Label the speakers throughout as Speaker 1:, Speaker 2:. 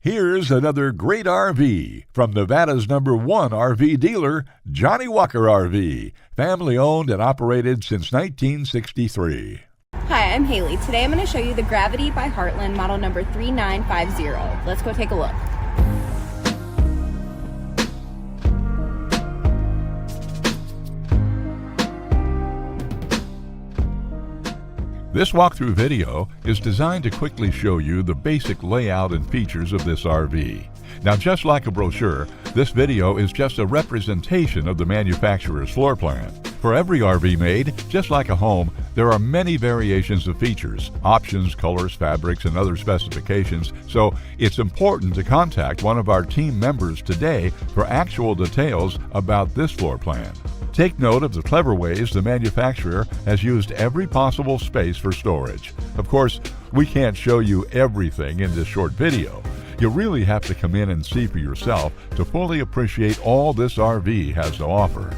Speaker 1: Here's another great RV from Nevada's #1 RV dealer, Johnnie Walker RV, family owned and operated since 1963.
Speaker 2: Hi, I'm Haley. Today I'm going to show you the Gravity by Heartland model number 3950. Let's go take a look.
Speaker 1: This walkthrough video is designed to quickly show you the basic layout and features of this RV. Now, just like a brochure, this video is just a representation of the manufacturer's floor plan. For every RV made, just like a home, there are many variations of features, options, colors, fabrics, and other specifications, so it's important to contact one of our team members today for actual details about this floor plan. Take note of the clever ways the manufacturer has used every possible space for storage. Of course, we can't show you everything in this short video. You really have to come in and see for yourself to fully appreciate all this RV has to offer.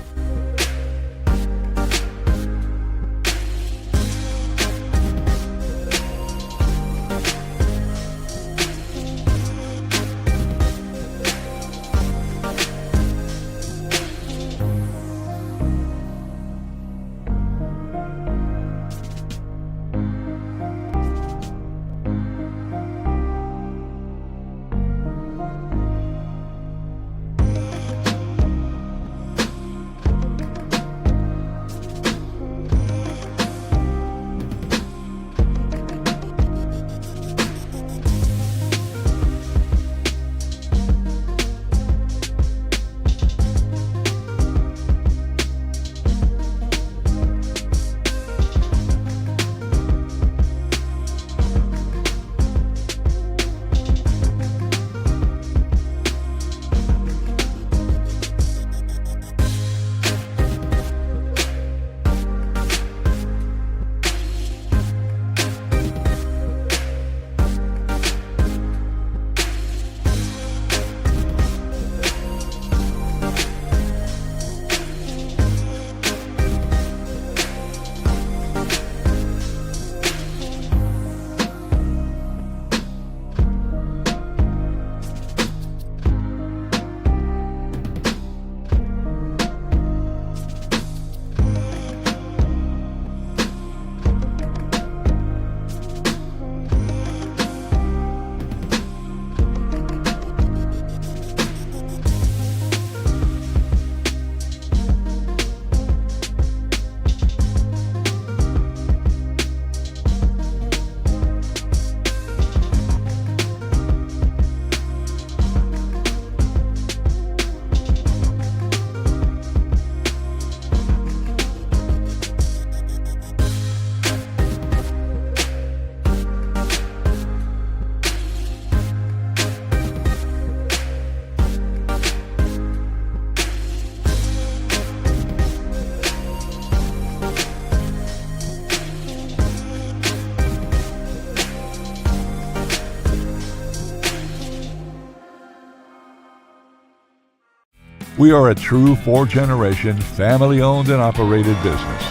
Speaker 1: We are a true 4-generation, family-owned and operated business.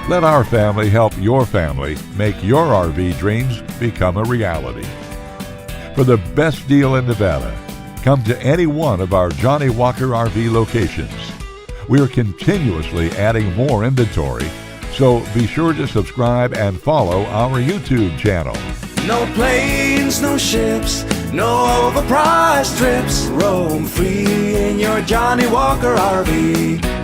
Speaker 1: Let our family help your family make your RV dreams become a reality. For the best deal in Nevada, come to any one of our Johnnie Walker RV locations. We are continuously adding more inventory, so be sure to subscribe and follow our YouTube channel.
Speaker 3: No planes, no ships, no overpriced trips. Roam free in your Johnnie Walker RV.